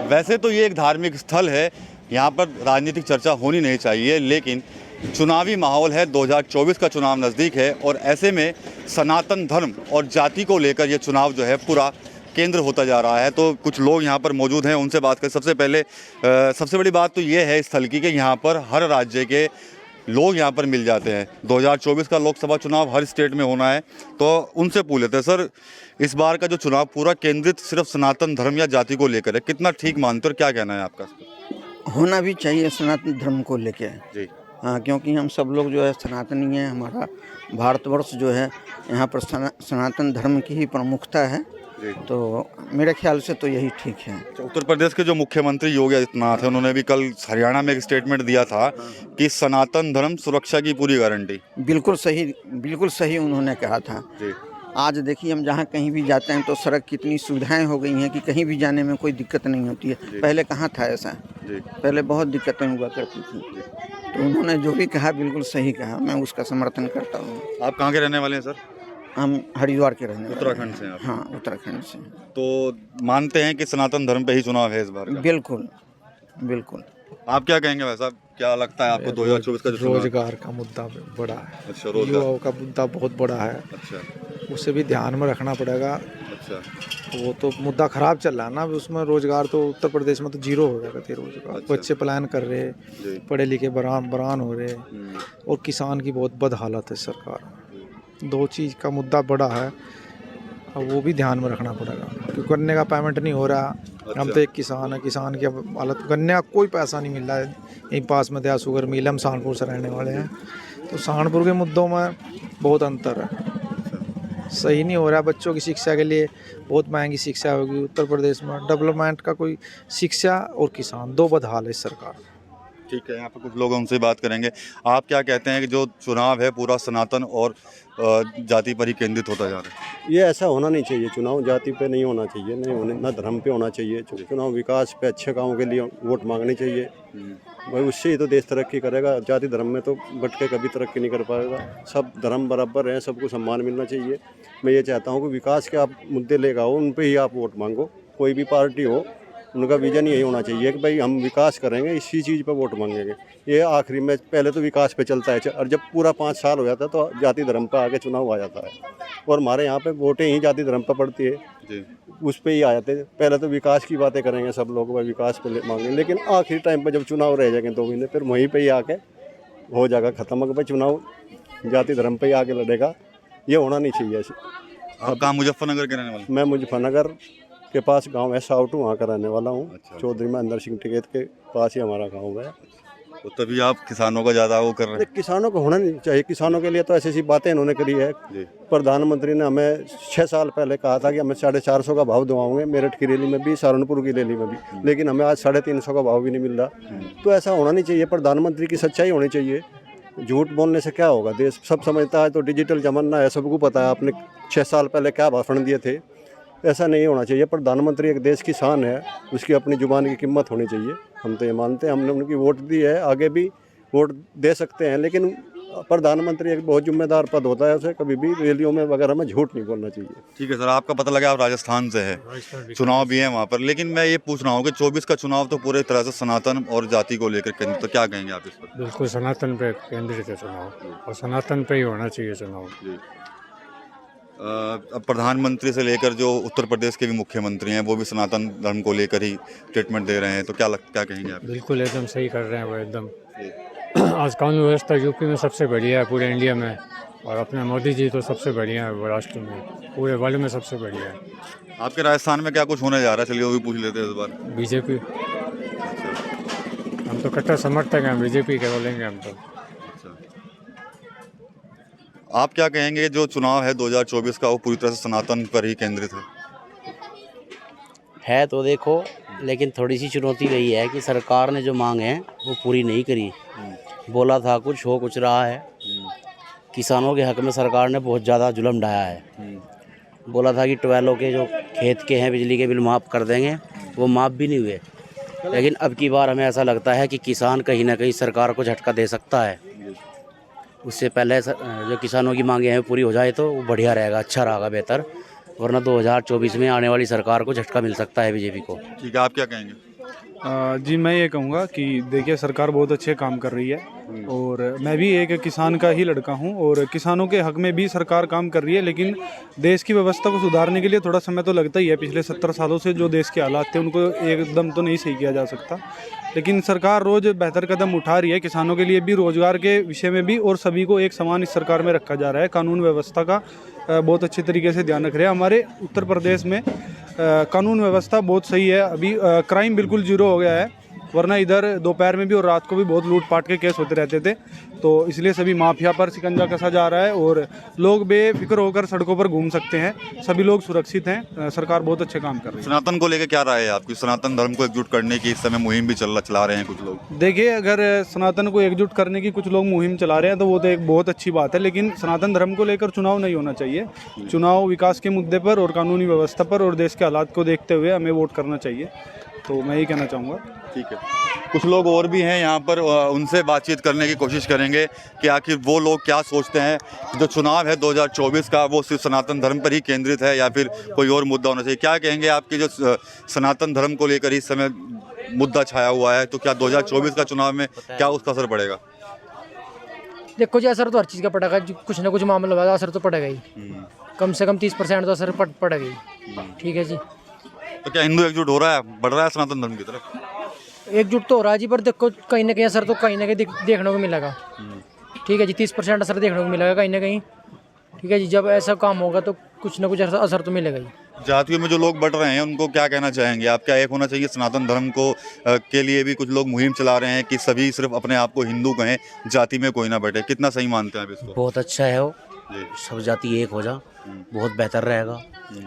वैसे तो ये एक धार्मिक स्थल है, यहाँ पर राजनीतिक चर्चा होनी नहीं चाहिए, लेकिन चुनावी माहौल है, 2024 का चुनाव नज़दीक है और ऐसे में सनातन धर्म और जाति को लेकर ये चुनाव जो है पूरा केंद्र होता जा रहा है। तो कुछ लोग यहाँ पर मौजूद हैं, उनसे बात करें। सबसे पहले सबसे बड़ी बात तो ये है इस स्थल की कि यहाँ पर हर राज्य के लोग यहाँ पर मिल जाते हैं। 2024 का लोकसभा चुनाव हर स्टेट में होना है, तो उनसे पूछ लेते हैं, सर इस बार का जो चुनाव पूरा केंद्रित सिर्फ सनातन धर्म या जाति को लेकर है, कितना ठीक मानते हो और क्या कहना है आपका? होना भी चाहिए सनातन धर्म को लेके जी हाँ, क्योंकि हम सब लोग जो है सनातनी हैं। हमारा भारतवर्ष जो है यहाँ पर सनातन धर्म की ही प्रमुखता है, तो मेरे ख्याल से तो यही ठीक है। उत्तर प्रदेश के जो मुख्यमंत्री योगी आदित्यनाथ हैं, उन्होंने भी कल हरियाणा में एक स्टेटमेंट दिया था कि सनातन धर्म सुरक्षा की पूरी गारंटी। बिल्कुल सही उन्होंने कहा था। आज देखिए हम जहाँ कहीं भी जाते हैं तो सड़क कितनी सुविधाएं हो गई हैं कि कहीं भी जाने में कोई दिक्कत नहीं होती है। पहले कहाँ था ऐसा? पहले बहुत दिक्कतें हुआ करती थी। तो उन्होंने जो भी कहा बिल्कुल सही कहा, मैं उसका समर्थन करता हूँ। आप कहाँ के रहने वाले हैं सर? हम हरिद्वार के रहने वाले। उत्तराखंड से हैं आप? हाँ, उत्तराखंड से। तो मानते हैं कि सनातन धर्म पे ही चुनाव है इस बार का? बिल्कुल। आप क्या कहेंगे भाई साहब, क्या लगता है आपको 2024 का जो चुनाव? रोजगार का मुद्दा बड़ा है। अच्छा, रोजगार युवाओं का मुद्दा बहुत बड़ा है। अच्छा, उसे भी ध्यान में रखना पड़ेगा। अच्छा, वो तो मुद्दा खराब चल रहा है ना, उसमें रोजगार तो उत्तर प्रदेश में तो जीरो हो गया था रोजगार। अच्छा। बच्चे पलायन कर रहे, पढ़े लिखे बरान हो रहे, और किसान की बहुत बद हालत है सरकार में। दो चीज़ का मुद्दा बड़ा है, अब वो भी ध्यान में रखना पड़ेगा क्योंकि गन्ने का पेमेंट नहीं हो रहा। हम तो एक किसान है, किसान की हालत, गन्ने का कोई पैसा नहीं मिल रहा है। यहीं पास में दया शुगर मिल, हम सहारनपुर से रहने वाले हैं, तो सहारनपुर के मुद्दों में बहुत अंतर है। सही नहीं हो रहा। बच्चों की शिक्षा के लिए बहुत महंगी शिक्षा होगी उत्तर प्रदेश में। डेवलपमेंट का कोई, शिक्षा और किसान दो बदहाल है सरकार। ठीक है, यहाँ पर कुछ लोग उनसे बात करेंगे। आप क्या कहते हैं कि जो चुनाव है पूरा सनातन और जाति पर ही केंद्रित होता जा रहा है? ये ऐसा होना नहीं चाहिए। चुनाव जाति पे नहीं होना चाहिए, नहीं होने ना धर्म पे होना चाहिए। चुनाव विकास पे, अच्छे कामों के लिए वोट मांगनी चाहिए भाई, उससे ही तो देश तरक्की करेगा। जाति धर्म में तो बट के कभी तरक्की नहीं कर पाएगा। सब धर्म बराबर हैं, सबको सम्मान मिलना चाहिए। मैं ये चाहता हूँ कि विकास के आप मुद्दे लेकर आओ, उन पर ही आप वोट मांगो। कोई भी पार्टी हो, उनका विजन यही होना चाहिए कि भाई हम विकास करेंगे, इसी चीज़ पे वोट मांगेंगे। ये आखिरी में पहले तो विकास पे चलता है, और जब पूरा 5 साल हो जाता है तो जाति धर्म पे आगे चुनाव आ जाता है। और हमारे यहाँ पे वोटें ही जाति धर्म पे पड़ती है जी, उस पे ही आ जाते हैं। पहले तो विकास की बातें करेंगे सब लोग, भाई विकास पे मांगेंगे, लेकिन आखिरी टाइम पे जब चुनाव रह जाएंगे 2 महीने, फिर वहीं पर ही आके हो जाएगा ख़त्म, भाई चुनाव जाति धर्म पर ही आगे लड़ेगा। ये होना नहीं चाहिए ऐसे। आप कहाँ मुजफ्फरनगर के रहने वाले? मैं मुजफ्फरनगर के पास गांव है साउटू, वहाँ का रहने वाला हूँ। अच्छा। चौधरी महेंद्र सिंह टिकैत के पास ही हमारा गांव है। तो तभी आप किसानों का ज़्यादा वो कर रहे हैं? किसानों को होना नहीं चाहिए। किसानों के लिए तो ऐसी बातें इन्होंने करी है। प्रधानमंत्री ने हमें 6 साल पहले कहा था कि हमें 450 का भाव दिवाओगे, मेरठ की रैली में भी, सहारनपुर की रैली में भी, लेकिन हमें आज 350 का भाव भी नहीं मिल रहा। तो ऐसा होना नहीं चाहिए। प्रधानमंत्री की सच्चाई होनी चाहिए। झूठ बोलने से क्या होगा? देश सब समझता है, तो डिजिटल जमाना है, सबको पता है आपने 6 साल पहले क्या भाषण दिए थे। ऐसा नहीं होना चाहिए। प्रधानमंत्री एक देश की शान है, उसकी अपनी जुबान की कीमत होनी चाहिए। हम तो ये मानते हैं, हमने उनकी वोट दी है, आगे भी वोट दे सकते हैं, लेकिन प्रधानमंत्री एक बहुत जिम्मेदार पद होता है, उसे कभी भी रैलियों में वगैरह में झूठ नहीं बोलना चाहिए। ठीक है सर, आपका पता लगा आप राजस्थान से है, चुनाव भी है वहाँ पर, लेकिन मैं ये पूछ रहा हूँ कि 24 का चुनाव तो पूरे तरह से सनातन और जाति को लेकर केंद्रित, तो क्या कहेंगे आप इस पर? बिल्कुल सनातन पे केंद्रित है चुनाव, और सनातन पे ही होना चाहिए चुनाव। अब प्रधानमंत्री से लेकर जो उत्तर प्रदेश के भी मुख्यमंत्री हैं वो भी सनातन धर्म को लेकर ही स्टेटमेंट दे रहे हैं, तो क्या कहेंगे आप? बिल्कुल एकदम सही कर रहे हैं वो एकदम। आज कानून व्यवस्था यूपी में सबसे बढ़िया है पूरे इंडिया में, और अपने मोदी जी तो सबसे बढ़िया है राष्ट्र में, पूरे वर्ल्ड में सबसे बढ़िया है। आपके राजस्थान में क्या कुछ होने जा रहा है, चलिए वो भी पूछ लेते हैं इस बार। बीजेपी, हम तो कट्टर समर्थक हैं बीजेपी के, बोलेंगे हम तो। आप क्या कहेंगे जो चुनाव है 2024 का वो पूरी तरह से सनातन पर ही केंद्रित है? तो देखो, लेकिन थोड़ी सी चुनौती रही है कि सरकार ने जो मांग है वो पूरी नहीं करी। बोला था कुछ, हो कुछ रहा है। किसानों के हक में सरकार ने बहुत ज़्यादा जुल्म ढाया है। बोला था कि 12 के जो खेत के हैं बिजली के बिल माफ़ कर देंगे, वो माफ़ भी नहीं हुए। लेकिन अब की बार हमें ऐसा लगता है कि किसान कहीं ना कहीं सरकार को झटका दे सकता है। उससे पहले जो किसानों की मांगे हैं पूरी हो जाए तो वो बढ़िया रहेगा, अच्छा रहेगा, बेहतर। वरना 2024 में आने वाली सरकार को झटका मिल सकता है बीजेपी को। ठीक है, आप क्या कहेंगे? जी मैं ये कहूँगा कि देखिए सरकार बहुत अच्छे काम कर रही है और मैं भी एक किसान का ही लड़का हूँ और किसानों के हक में भी सरकार काम कर रही है, लेकिन देश की व्यवस्था को सुधारने के लिए थोड़ा समय तो लगता ही है। पिछले 70 सालों से जो देश के हालात थे उनको एकदम तो नहीं सही किया जा सकता, लेकिन सरकार रोज़ बेहतर कदम उठा रही है। किसानों के लिए भी, रोजगार के विषय में भी, और सभी को एक समान इस सरकार में रखा जा रहा है। कानून व्यवस्था का बहुत अच्छे तरीके से ध्यान रख रहे हैं। हमारे उत्तर प्रदेश में कानून व्यवस्था बहुत सही है। अभी क्राइम बिल्कुल जीरो हो गया है, वरना इधर दोपहर में भी और रात को भी बहुत लूटपाट के केस होते रहते थे। तो इसलिए सभी माफिया पर शिकंजा कसा जा रहा है और लोग बेफिक्र होकर सड़कों पर घूम सकते हैं। सभी लोग सुरक्षित हैं। सरकार बहुत अच्छे काम कर रही है। सनातन को लेकर क्या राय है आपकी? सनातन धर्म को एकजुट करने की इस समय मुहिम भी चला रहे हैं कुछ लोग। देखिए, अगर सनातन को एकजुट करने की कुछ लोग मुहिम चला रहे हैं तो वो तो एक बहुत अच्छी बात है, लेकिन सनातन धर्म को लेकर चुनाव नहीं होना चाहिए। चुनाव विकास के मुद्दे पर और कानूनी व्यवस्था पर और देश के हालात को देखते हुए हमें वोट करना चाहिए। तो मैं यही कहना चाहूँगा। ठीक है, कुछ लोग और भी हैं यहाँ पर, उनसे बातचीत करने की कोशिश करेंगे कि आखिर वो लोग क्या सोचते हैं। जो चुनाव है 2024 का, वो सिर्फ सनातन धर्म पर ही केंद्रित है या फिर कोई और मुद्दा होना चाहिए? क्या कहेंगे आपके जो सनातन धर्म को लेकर इस समय मुद्दा छाया हुआ है, तो क्या 2024 का चुनाव में क्या उसका असर पड़ेगा? देखो जी, असर तो हर चीज़ का पड़ेगा। कुछ ना कुछ मामला होगा, असर तो पड़ेगा ही। कम से कम 30% तो असर पड़ेगा ही। ठीक है जी। तो क्या हिंदू एकजुट हो रहा है, बढ़ रहा है सनातन धर्म की तरफ? एकजुट तो हो रहा है जी, पर देखो कहीं ना कहीं असर तो कहीं ना कहीं देखने को मिलेगा। ठीक है जी, 30% असर देखने को मिलेगा कहीं ना कहीं। ठीक है जी, जब ऐसा काम होगा तो कुछ ना कुछ असर तो मिलेगा ही। जातियों में जो लोग बढ़ रहे हैं उनको क्या कहना चाहेंगे आप? क्या एक होना चाहिए सनातन धर्म को के लिए भी कुछ लोग मुहिम चला रहे हैं कि सभी सिर्फ अपने आप को हिंदू कहें, जाति में कोई ना बैठे? कितना सही मानते हैं आप इसको? बहुत अच्छा है वो, सब जाति एक हो जा, बहुत बेहतर रहेगा।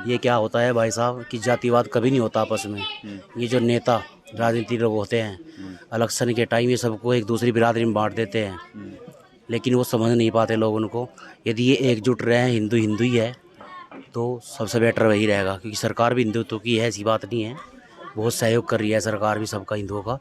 ये क्या होता है भाई साहब कि जातिवाद कभी नहीं होता आपस में। ये जो नेता राजनीति लोग होते हैं, इलेक्शन के टाइम ये सबको एक दूसरी बिरादरी में बांट देते हैं, लेकिन वो समझ नहीं पाते लोग उनको। यदि ये एकजुट रहे हैं, हिंदू हिंदू ही है, तो सबसे बेटर वही रहेगा, क्योंकि सरकार भी हिंदुत्व की है, ऐसी बात नहीं है। बहुत सहयोग कर रही है सरकार भी सबका हिंदुओं का,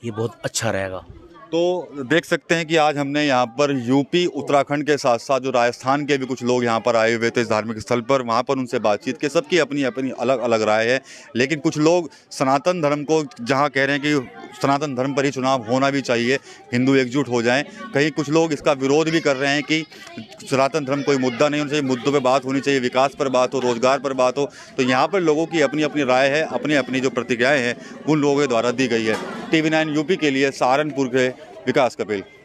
ये बहुत अच्छा रहेगा। तो देख सकते हैं कि आज हमने यहाँ पर यूपी, उत्तराखंड के साथ साथ जो राजस्थान के भी कुछ लोग यहाँ पर आए हुए थे इस धार्मिक स्थल पर, वहाँ पर उनसे बातचीत की। सबकी अपनी अपनी अलग अलग राय है, लेकिन कुछ लोग सनातन धर्म को जहाँ कह रहे हैं कि सनातन धर्म पर ही चुनाव होना भी चाहिए, हिंदू एकजुट हो जाएं। कहीं कुछ लोग इसका विरोध भी कर रहे हैं कि सनातन धर्म कोई मुद्दा नहीं होना चाहिए, मुद्दों पर बात होनी चाहिए, विकास पर बात हो, रोजगार पर बात हो। तो यहाँ पर लोगों की अपनी अपनी राय है, अपनी अपनी जो प्रतिक्रियाएँ हैं उन लोगों के द्वारा दी गई है। TV9 यूपी के लिए सहारनपुर के विकास कपिल।